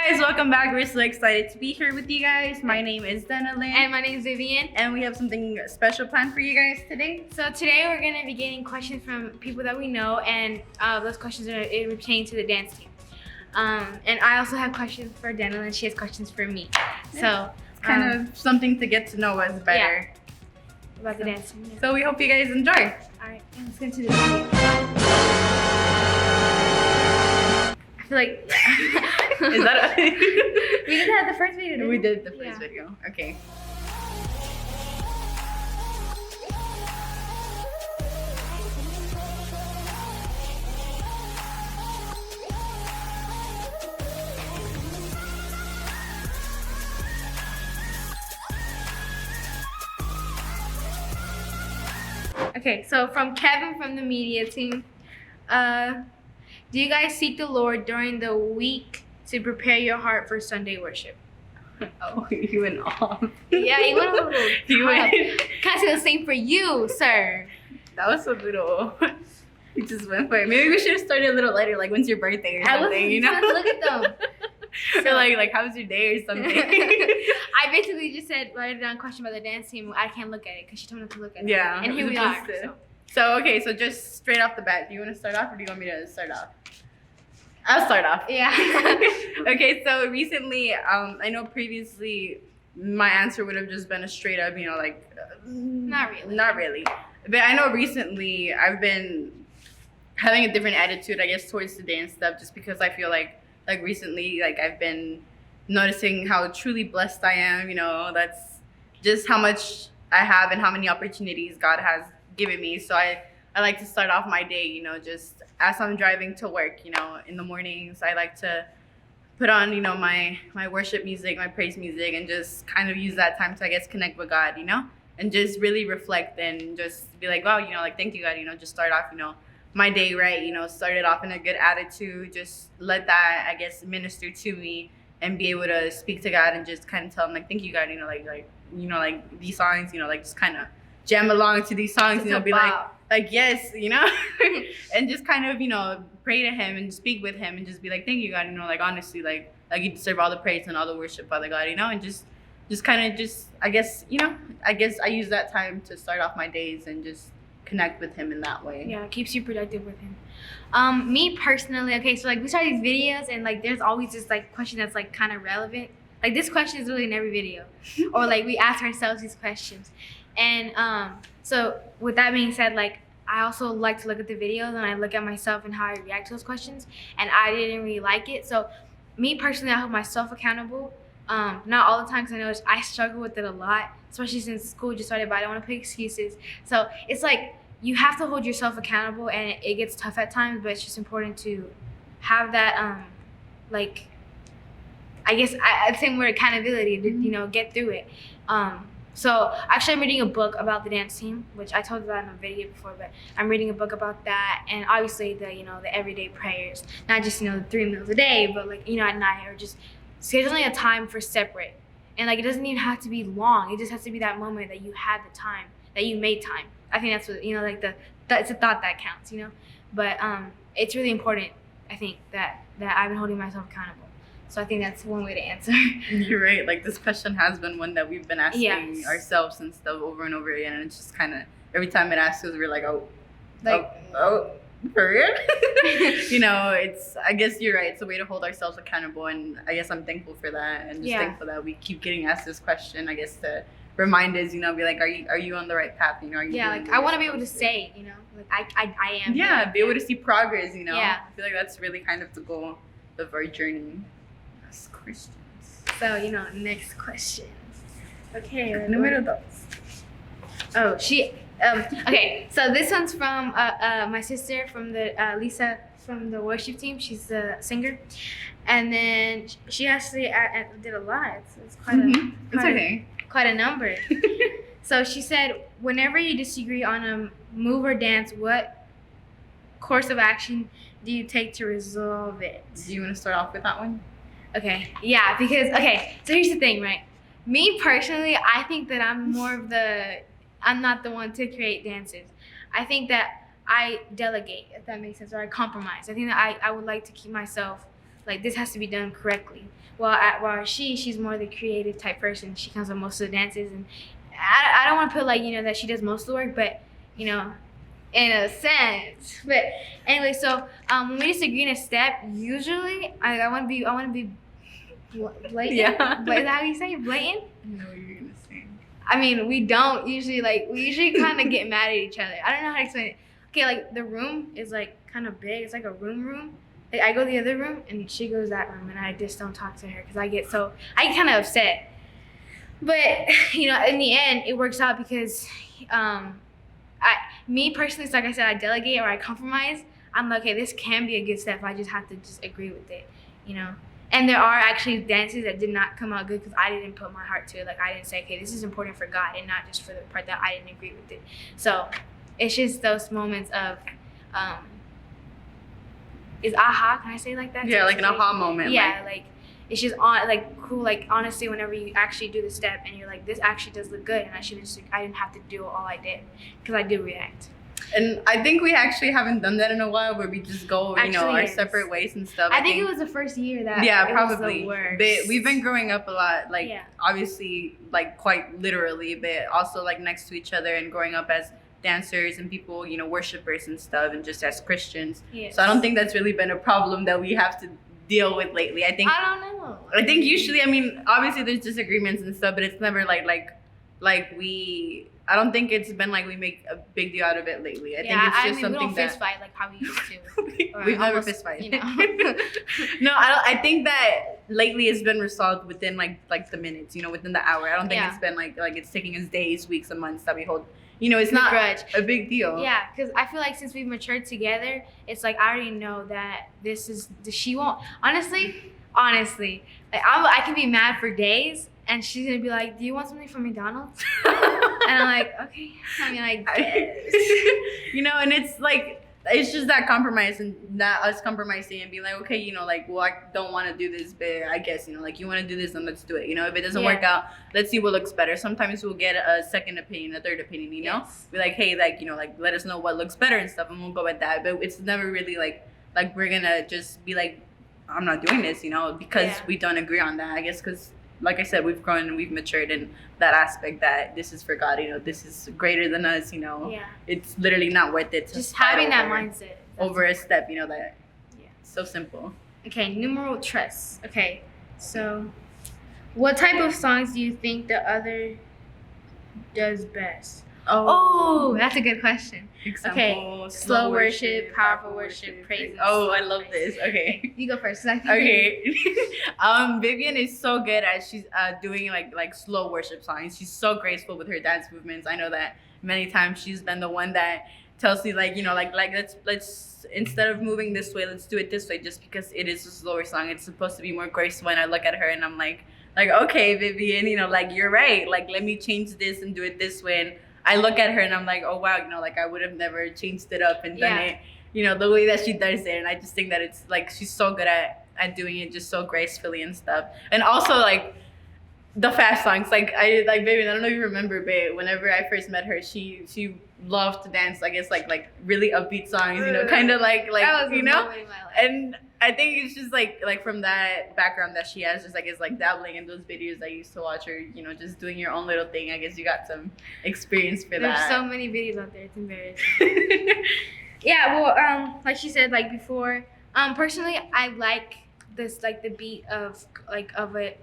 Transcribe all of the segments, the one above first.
Guys, welcome back. We're so excited to be here with you guys. My name is Denalyn. And my name is Vivian. And we have something special planned for you guys today. So today we're going to be getting questions from people that we know, and those questions are pertaining to the dance team. And I also have questions for Denalyn. She has questions for me. So it's kind of something to get to know us better. About the dance team. Yeah. So we hope you guys enjoy. Alright, let's get into the video. I feel like Is that we did that the first video, didn't we did the first Yeah. video. Okay. Okay, so from Kevin from the media team, do you guys seek the Lord during the week to prepare your heart for Sunday worship? Oh, you went off. Yeah, you went a little. You went. Can I say the same for you, sir? That was a little. You just went for it. Maybe we should have started a little later, like when's your birthday or something, you know? Look at them. So like how's your day or something? I basically just said, write down a question about the dance team. I can't look at it because she told me to look at it. Yeah. And here we are. So okay, so just straight off the bat, do you want to start off or do you want me to start off? I'll start off. Yeah. Okay, so recently, I know previously my answer would have just been a straight up, Not really. Not really. But I know recently I've been having a different attitude, I guess, towards the dance stuff just because I feel like recently, I've been noticing how truly blessed I am, that's just how much I have and how many opportunities God has given me. So I like to start off my day, just as I'm driving to work, in the mornings, I like to put on, my worship music, my praise music, and just kind of use that time to, I guess, connect with God, and just really reflect and just be like, wow, thank you, God, just start off, my day right, start it off in a good attitude, just let that, I guess, minister to me and be able to speak to God and just kind of tell him, thank you, God, like these songs, just kind of jam along to these songs, be like, yes, and just kind of, pray to him and speak with him and just be like, thank you, God, honestly, like you deserve all the praise and all the worship, Father God, and just kind of I guess I use that time to start off my days and just connect with him in that way. Yeah, it keeps you productive with him. Me personally, okay, so we start these videos and there's always this question that's kind of relevant. This question is really in every video, or we ask ourselves these questions. And so with that being said, I also like to look at the videos and I look at myself and how I react to those questions, and I didn't really like it. So me personally, I hold myself accountable. Not all the time, because I know I struggle with it a lot, especially since school just started, but I don't want to put excuses. So it's you have to hold yourself accountable, and it gets tough at times, but it's just important to have that I guess I'd say more accountability to get through it. So actually I'm reading a book about the dance team, which I told you about in a video before, but I'm reading a book about that, and obviously the everyday prayers, not just the 3 meals a day, but at night, or just scheduling a time for separate. And it doesn't even have to be long. It just has to be that moment that you had the time, that you made time. I think that's what it's a thought that counts, But it's really important, I think, that I've been holding myself accountable. So I think that's one way to answer. You're right. This question has been one that we've been asking ourselves and stuff over and over again, and it's just kind of every time it asks us, we're like, oh, for real? It's, I guess you're right. It's a way to hold ourselves accountable, and I guess I'm thankful for that, and just thankful that we keep getting asked this question. I guess to remind us, be like, are you on the right path? Are you? Yeah, I want to be able to say, I am. Yeah, be able to see progress. Yeah. I feel like that's really kind of the goal of our journey. Christians. So, next question. Okay. Número 2. Oh, okay, so this one's from my sister from the Lisa from the worship team. She's a singer. And then she actually did a lot. It's quite a number. So she said, whenever you disagree on a move or dance, what course of action do you take to resolve it? Do you want to start off with that one? Okay, yeah, because, so here's the thing, right? Me personally, I think that I'm not the one to create dances. I think that I delegate, if that makes sense, or I compromise. I think that I would like to keep myself like this has to be done correctly. While she's more the creative type person. She comes with most of the dances, and I don't want to put like that she does most of the work, but in a sense. But anyway, so when we disagree in a step, usually I want to be blatant. Yeah. But is that how you say it? Blatant? I know what you're gonna say. I mean, we usually kind of get mad at each other. I don't know how to explain it. Okay, like the room is like kind of big. It's like a room. Like I go to the other room and she goes that room, and I just don't talk to her because I get kind of upset. But in the end, it works out because me personally, so like I said, I delegate or I compromise. I'm like, okay, this can be a good step. I just have to just agree with it, And there are actually dances that did not come out good because I didn't put my heart to it. Like I didn't say, okay, this is important for God and not just for the part that I didn't agree with it. So it's just those moments of, is aha? Can I say it like that? Yeah, like an aha moment. Yeah, like it's just cool. Like honestly, whenever you actually do the step and you're like, this actually does look good, and I didn't have to do all I did because I did react. And I think we actually haven't done that in a while, where we just go, our yes. separate ways and stuff. I think it was the first year that probably. It was the worst. But we've been growing up a lot, obviously, quite literally, but also next to each other and growing up as dancers and people, worshipers and stuff, and just as Christians. Yes. So I don't think that's really been a problem that we have to deal with lately. I don't know. I think usually, obviously there's disagreements and stuff, but it's never I don't think it's been we make a big deal out of it lately. I think it's just something we don't fist fight like how we used to. We've never fist fight. No, I think that lately it's been resolved within the minutes, within the hour. I don't think it's been like it's taking us days, weeks, and months that we hold. It's not a big deal. Yeah, because I feel like since we've matured together, it's I already know that she won't. Honestly, I can be mad for days, and she's gonna be like, "Do you want something from McDonald's?" And I'm like, "Okay." I guess. And it's just that compromise, and not us compromising and being like, okay, well, I don't want to do this, but I guess, you want to do this, then let's do it. If it doesn't work out, let's see what looks better. Sometimes we'll get a second opinion, a third opinion, Yes. Be like, hey, let us know what looks better and stuff, and we'll go with that. But it's never really like we're gonna just be like, I'm not doing this, because we don't agree on that. I guess because, like I said, we've grown and we've matured in that aspect that this is for God, this is greater than us, It's literally not worth it to just having that mindset over a step, that so simple. Okay, numeral trust. Okay, so what type of songs do you think the other does best? Oh, that's a good question. Example, okay, slow worship, powerful worship, praise. Oh, I love this. Okay, you go first. Okay. Vivian is so good at she's doing like slow worship songs. She's so graceful with her dance movements. I know that many times she's been the one that tells me let's instead of moving this way, let's do it this way, just because it is a slower song. It's supposed to be more graceful. And I look at her and I'm like okay, Vivian, you're right. Let me change this and do it this way. And I look at her and I'm like, oh wow, I would have never changed it up and done it, the way that she does it. And I just think that it's she's so good at doing it just so gracefully and stuff. And also the fast songs, baby, I don't know if you remember, but whenever I first met her, she loved to dance, I guess like really upbeat songs, kind of like that was a moment in my life. And I think it's just from that background that she has, just is dabbling in those videos I used to watch her, just doing your own little thing. I guess you got some experience for that. There's so many videos out there, it's embarrassing. Yeah, well, like she said, before, personally, I like this, the beat of it,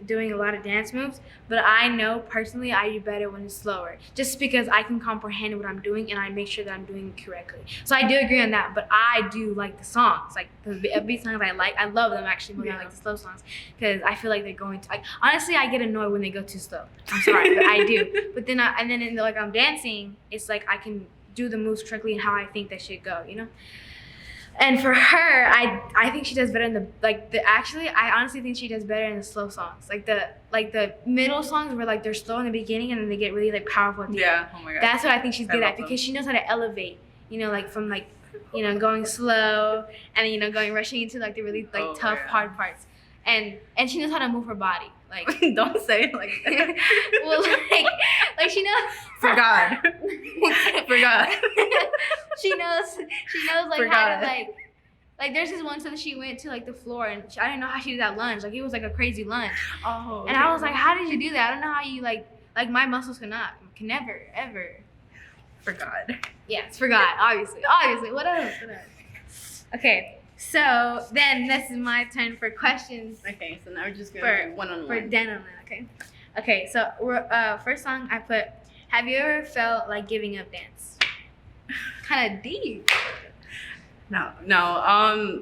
doing a lot of dance moves, but I know personally I do better when it's slower, just because I can comprehend what I'm doing and I make sure that I'm doing it correctly. So I do agree on that, but I do like the songs, the upbeat songs I love them actually more than I like the slow songs, because I feel like they're going to, honestly, I get annoyed when they go too slow. I'm sorry, but I do. But then I'm dancing, it's I can do the moves correctly and how I think they should go, And for her, I think she does better in I honestly think she does better in the slow songs. The middle songs where they're slow in the beginning and then they get really powerful at the end. Yeah, oh my god. That's what I think she's good at, because she knows how to elevate, from going slow and then rushing into the really tough hard parts. And she knows how to move her body. Don't say it like that. Well, she knows. For God. For God. She knows For how God. to Like there's this one time she went to like the floor and I didn't know how she did that lunge. Like it was like a crazy lunge. Oh. And I was like, how did you do that? I don't know how you like my muscles can never ever. Forgot. Yes, forgot. Obviously. What else? Okay. So then this is my turn for questions. Okay, so now we're just gonna do one-on-one. For denim, okay. Okay, so we're, first song I put, have you ever felt like giving up dance? Kind of deep. No.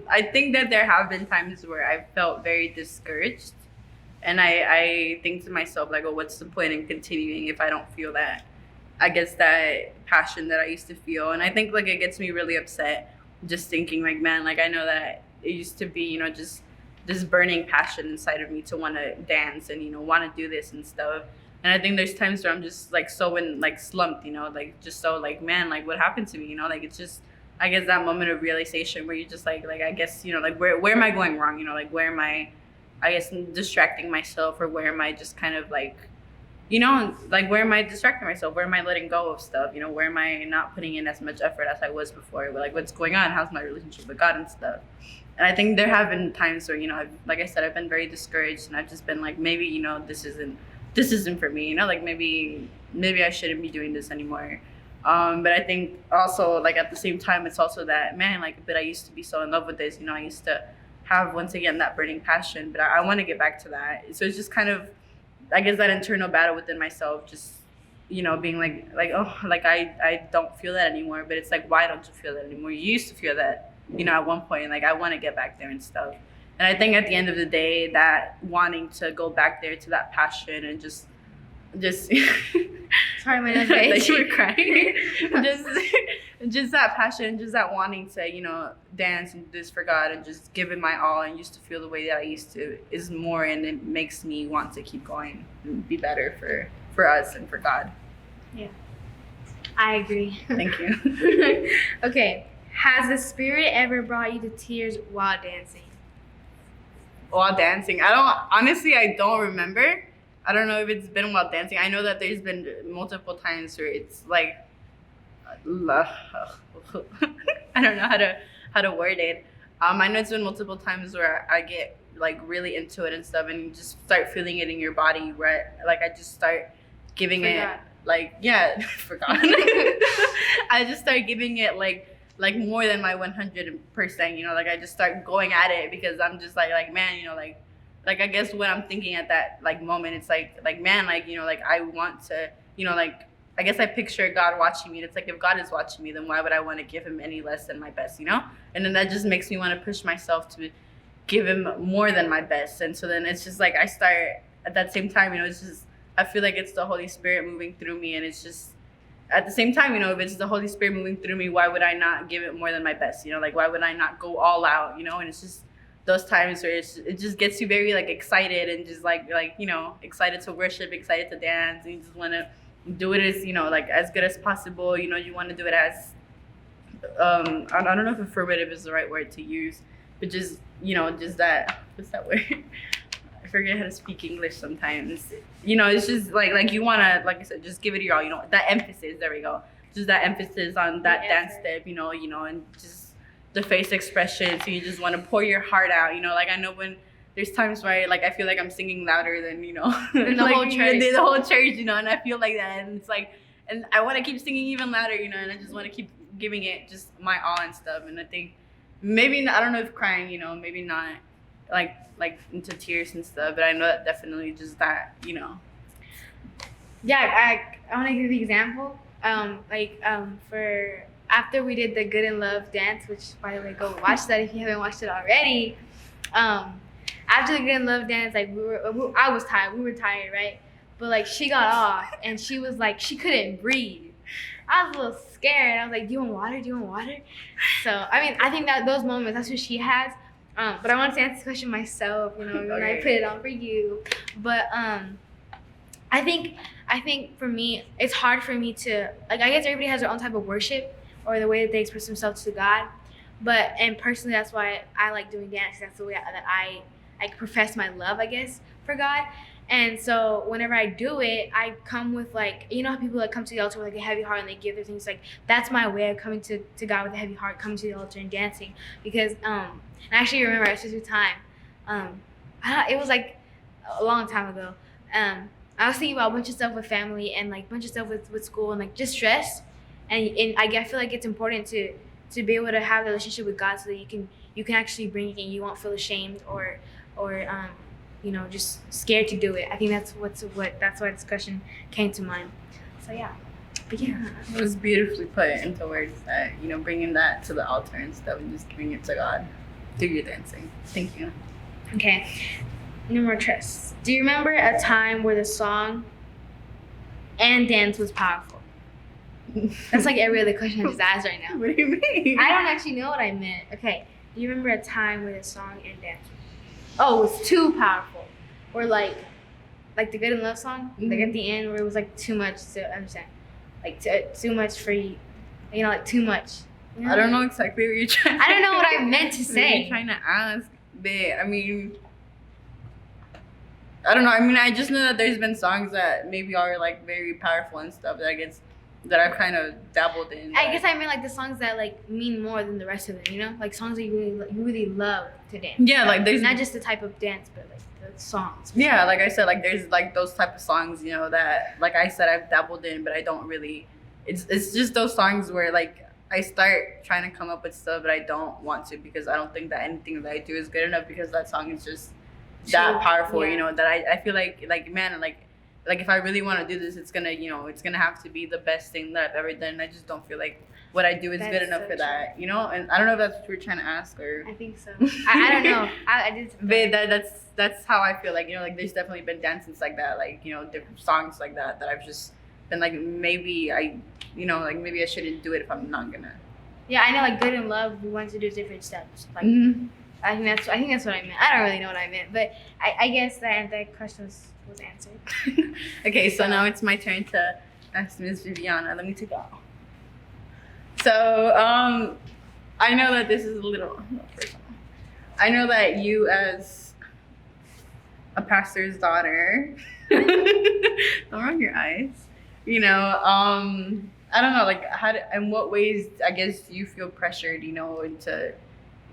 I think that there have been times where I felt very discouraged, and I think to myself like, oh, what's the point in continuing if I don't feel that, I guess, that passion that I used to feel. And I think like it gets me really upset just thinking like, man, like I know that it used to be, just this burning passion inside of me to want to dance and want to do this and stuff. And I think there's times where I'm just like so slumped, like just so like, man, like what happened to me, like it's just, I guess, that moment of realization where you're just like I guess, like where am I going wrong, like where am I guess distracting myself, or where am I just kind of like, like where am I distracting myself, where am I letting go of stuff, where am I not putting in as much effort as I was before, like what's going on, how's my relationship with God and stuff. And I think there have been times where like I said, I've been very discouraged, and I've just been like, maybe this isn't for me, like maybe I shouldn't be doing this anymore. But I think also like at the same time it's also that, man, like, but I used to be so in love with this, I used to have once again that burning passion, but I want to get back to that. So it's just kind of, I guess, that internal battle within myself, just being like oh, like I don't feel that anymore. But it's like, why don't you feel that anymore? You used to feel that at one point. Like I want to get back there and stuff. And I think at the end of the day, that wanting to go back there to that passion and just sorry, my nose like you were crying. just that passion, just that wanting to dance and do this for God and just give it my all, and used to feel the way that I used to, is more, and it makes me want to keep going and be better for us and for God. Yeah, I agree. Thank you. Okay, has the Spirit ever brought you to tears while dancing? While dancing, I don't remember. I don't know if it's been while dancing. I know that there's been multiple times where it's like, I don't know how to word it. I know it's been multiple times where I get like really into it and stuff, and you just start feeling it in your body, right? Like I just start giving it like, yeah, forgot. I just start giving it like more than my 100%, like I just start going at it, because I'm just like man, like I guess what I'm thinking at that like moment, it's like man, like like I want to, like I guess I picture God watching me. It's like, if God is watching me, then why would I want to give him any less than my best, And then that just makes me want to push myself to give him more than my best. And so then it's just like I start at that same time, it's just, I feel like it's the Holy Spirit moving through me, and it's just at the same time, if it's the Holy Spirit moving through me, why would I not give it more than my best? Like why would I not go all out? And it's just those times where it just gets you very like excited, and just like excited to worship, excited to dance, and you just want to do it as like as good as possible. You want to do it as I don't know if affirmative is the right word to use, but just just that, what's that word? I forget how to speak English sometimes. It's just like you want to, like I said, just give it your all. That emphasis. There we go. Just that emphasis on that dance step. And just the face expression. So you just want to pour your heart out. Like I know when there's times where I feel like I'm singing louder than than the like, whole church. The whole church. And I feel like that, and it's like, and I want to keep singing even louder. And I just want to keep giving it just my all and stuff. And I think maybe, I don't know if crying, maybe not like into tears and stuff, but I know that definitely just that, Yeah, I want to give the example. For after we did the Good in Love dance, which, by the way, go watch that if you haven't watched it already. After the Good in Love dance, I was tired. We were tired, right? But she got off, and she was she couldn't breathe. I was a little scared. I was like, "Do you want water? Do you want water?" So I think that those moments, that's what she has. But I wanted to answer this question myself, when I put it on for you. But I think for me, it's hard for me to I guess everybody has their own type of worship, or the way that they express themselves to God. And personally, that's why I like doing dance. That's the way that I profess my love, I guess, for God. And so whenever I do it, I come with like, you know how people like come to the altar with like a heavy heart and they give their things, like that's my way of coming to God with a heavy heart, coming to the altar and dancing. Because and I actually remember a specific time, it was like a long time ago. I was thinking about a bunch of stuff with family and like a bunch of stuff with school and like just stress. And I feel like it's important to be able to have a relationship with God so that you can actually bring it and you won't feel ashamed or you know, just scared to do it. I think that's why discussion came to mind. So yeah, but yeah, it was beautifully put into words that, you know, bringing that to the altar and stuff and just giving it to God through your dancing. Thank you. Okay, no more trust. Do you remember a time where the song and dance was powerful? That's like every other question I just asked right now. What do you mean? I don't actually know what I meant. Okay, do you remember a time where the song and dance? Oh, it was too powerful, or like the Good in Love song, like at the end where it was like too much to understand, like too much for you, you know, like too much. You know? I don't know exactly what you're trying. I don't know what I meant to say. What you're trying to ask, but I mean, I don't know. I mean, I just know that there's been songs that maybe are like very powerful and stuff that I've kind of dabbled in. I guess I mean like the songs that like mean more than the rest of them, you know, like songs that you really love to dance. Yeah, like there's not just the type of dance, but like the songs. Yeah, like I said, like there's like those type of songs, you know, that like I said I've dabbled in, but I don't really. It's just those songs where like I start trying to come up with stuff, but I don't want to because I don't think that anything that I do is good enough because that song is just that powerful, you know, that I feel like man, like if I really want to do this, it's gonna have to be the best thing that I've ever done. I just don't feel like what I do is good enough for that, you know. And I don't know if that's what you were trying to ask or. I think so. I don't know. I did. But that's how I feel like, you know, like there's definitely been dances like that, like, you know, different songs like that I've just been like maybe I shouldn't do it if I'm not gonna. Yeah, I know, like Good in Love, we wanted to do different steps. Like I think that's what I meant. I don't really know what I meant, but I guess that question was answered. Okay, so now it's my turn to ask Ms. Viviana. Let me take off. So, I know that this is a little personal. I know that you, as a pastor's daughter, don't roll your eyes. You know, I don't know, like in what ways, I guess, do you feel pressured, you know, into,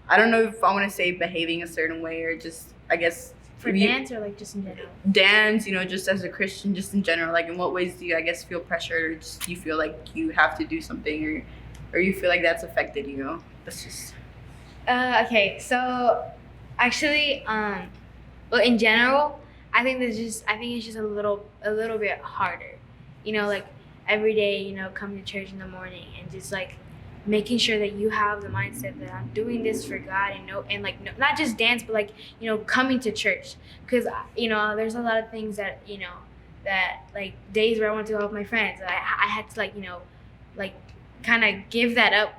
I don't know if I want to say behaving a certain way or just, I guess. For dance or like just in general? Dance, you know, just as a Christian, just in general. Like in what ways do you, I guess, feel pressured or just you feel like you have to do something or you feel like that's affected you? That's just. Okay, so actually, well, in general, I think it's just a little bit harder. You know, like every day, you know, coming to church in the morning and just like making sure that you have the mindset that I'm doing this for God and not just dance, but like, you know, coming to church. Because, you know, there's a lot of things that, you know, that like days where I went to go with my friends, I had to like, you know, like kind of give that up.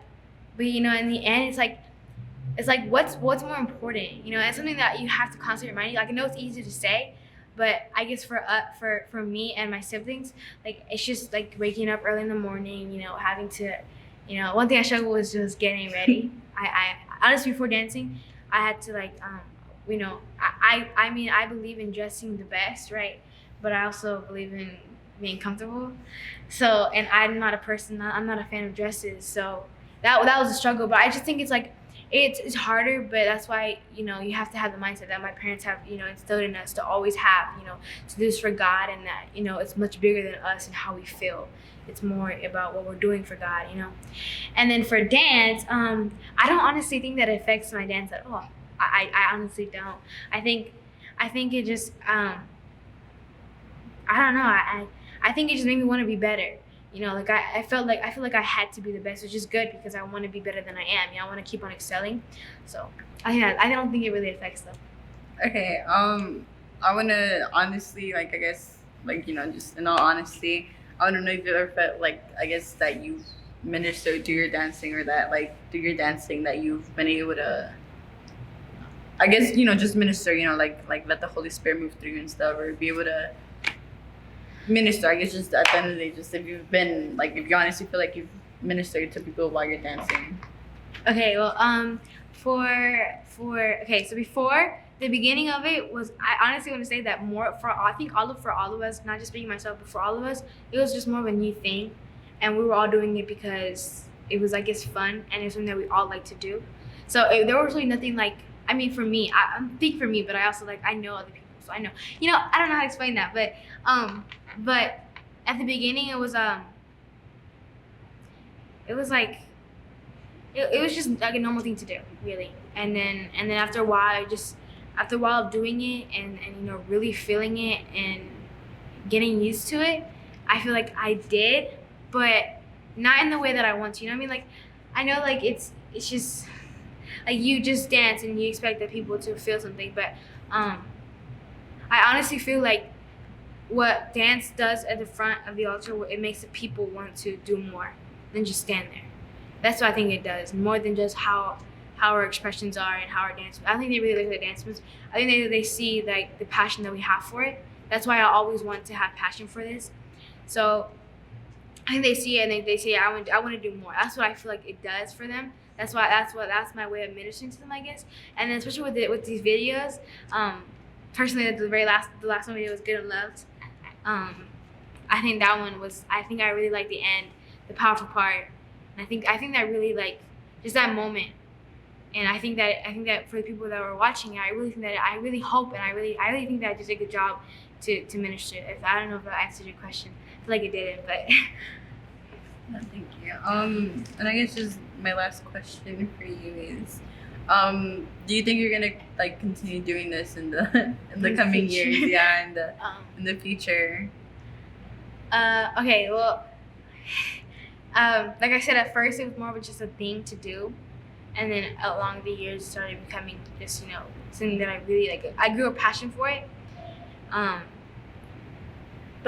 But, you know, in the end, it's like what's more important? You know, it's something that you have to constantly remind you. Like, I know it's easy to say, but I guess for me and my siblings, like it's just like waking up early in the morning, you know, having to, you know, one thing I struggled with was just getting ready. I honestly, before dancing, I had to like, you know, I mean, I believe in dressing the best, right? But I also believe in being comfortable. So, and I'm not a fan of dresses. So that was a struggle. But I just think it's like, it's harder, but that's why, you know, you have to have the mindset that my parents have, you know, instilled in us to always have, you know, to do this for God, and that, you know, it's much bigger than us and how we feel. It's more about what we're doing for God, you know. And then for dance, I don't honestly think that it affects my dance at all. I honestly don't. I think it just, I don't know. I think it just made me want to be better. You know, like I feel like I had to be the best, which is good because I want to be better than I am. You know, I want to keep on excelling. So I don't think it really affects them. Okay. I want to honestly, like, I guess, like, you know, just in all honesty, I want to know if you ever felt like, I guess, that you've ministered through your dancing, or that like through your dancing that you've been able to, I guess, you know, just minister, you know, like let the Holy Spirit move through you and stuff, or be able to minister, I guess, just at the end of the day, just if you've been, like, if you honestly feel like you've ministered to people while you're dancing. Okay, well, so before the beginning of it was, I honestly want to say that more I think for all of us, not just speaking myself, but for all of us, it was just more of a new thing, and we were all doing it because it was, I guess, fun, and it's something that we all like to do. So there was really nothing like, I mean, for me, I think for me, but I also like, I know other people, so I know, I don't know how to explain that, but at the beginning it was like, it was just like a normal thing to do, really. And then after a while, after a while of doing it and really feeling it and getting used to it, I feel like I did, but not in the way that I want to. You know what I mean? Like, I know, like, it's just like you just dance and you expect that people to feel something, but I honestly feel like what dance does at the front of the altar, it makes the people want to do more than just stand there. That's what I think it does, more than just how our expressions are and how our dance. I don't think they really look at the dance moves. I think they see like the passion that we have for it. That's why I always want to have passion for this. So I think they see it and they say, I want to do more. That's what I feel like it does for them. That's my way of ministering to them, I guess. And then especially with these videos, personally, the last one we did was Good and Loved. I think that one was. I think I really liked the end, the powerful part. And I think that really, like, just that moment. And I think that for the people that were watching, I really hope and I really think that I did a good job to minister. I don't know if that answered your question. I feel like it didn't, but No, thank you. And I guess just my last question for you is, do you think you're gonna like continue doing this in the coming years? Yeah, in the future. Okay, well, like I said, at first it was more of just a thing to do, and then along the years it started becoming just something that I really like. I grew a passion for it. But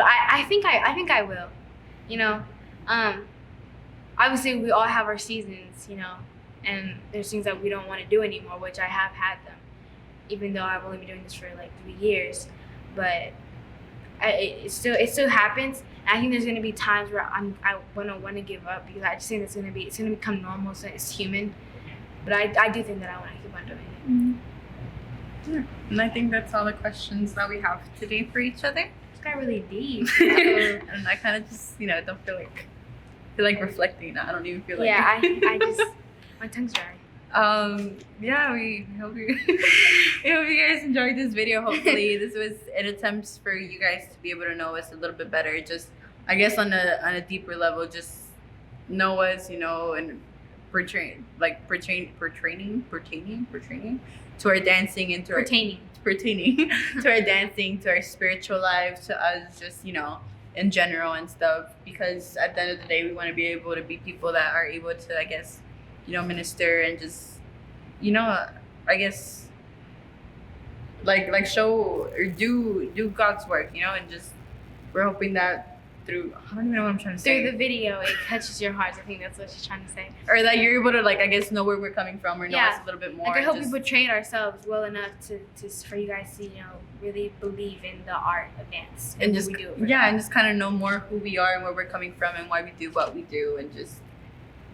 I think I will. Obviously we all have our seasons, and there's things that we don't want to do anymore, which I have had them, even though I've only been doing this for like 3 years. But it still happens. And I think there's gonna be times where I want to give up, because I just think it's gonna become normal, so it's human. But I do think that I want to keep on doing it. Mm-hmm. Yeah. And I think that's all the questions that we have today for each other. This got really deep. And I kind of just don't feel like reflecting now. I don't even feel like I just my tongue's dry. Yeah, we hope you we hope you guys enjoyed this video. Hopefully this was an attempt for you guys to be able to know us a little bit better, just I guess on a deeper level, just know us, and pertaining to our dancing and to pertaining to our dancing, to our spiritual lives, to us just in general and stuff, because at the end of the day we want to be able to be people that are able to, I guess, minister and just I guess like show or do God's work, and just we're hoping that through, I don't even know what I'm trying to say. Through the video, it touches your heart. I think that's what she's trying to say. Or that you're able to, like, I guess, know where we're coming from, or know us a little bit more. Like, I hope we portray ourselves well enough to for you guys to, really believe in the art of dance. And just, we do it and just kind of know more who we are and where we're coming from and why we do what we do, and just,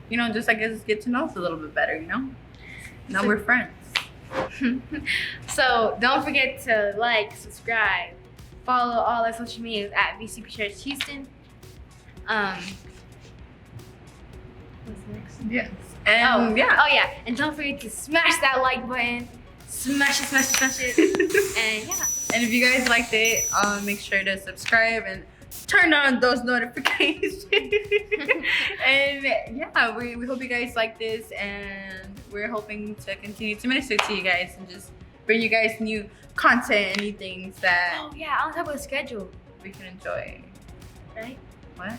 just, I guess, get to know us a little bit better, Now we're friends. So, don't forget to like, subscribe, follow all our social medias at VCP Church Houston. What's next? Yes. And and don't forget to smash that like button. Smash it. And And if you guys liked it, make sure to subscribe and turn on those notifications. And we hope you guys like this, and we're hoping to continue to minister to you guys and just bring you guys new content and new things that on top of the schedule we can enjoy. Right? What?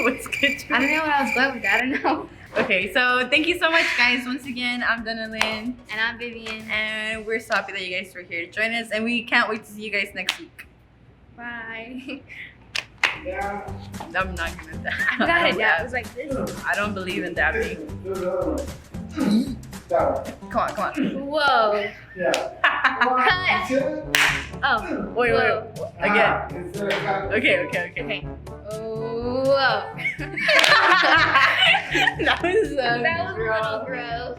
What schedule? I don't know what I was going with. I don't know. Okay, so thank you so much, guys. Once again, I'm Donalyn. And I'm Vivian. And we're so happy that you guys were here to join us, and we can't wait to see you guys next week. Bye. I'm not gonna dab. I'm gonna dab. It was like this. I don't believe in dabbing. Come on. Whoa. Yeah. Cut. Oh. Wait. Again. Okay. Whoa. That was a little gross.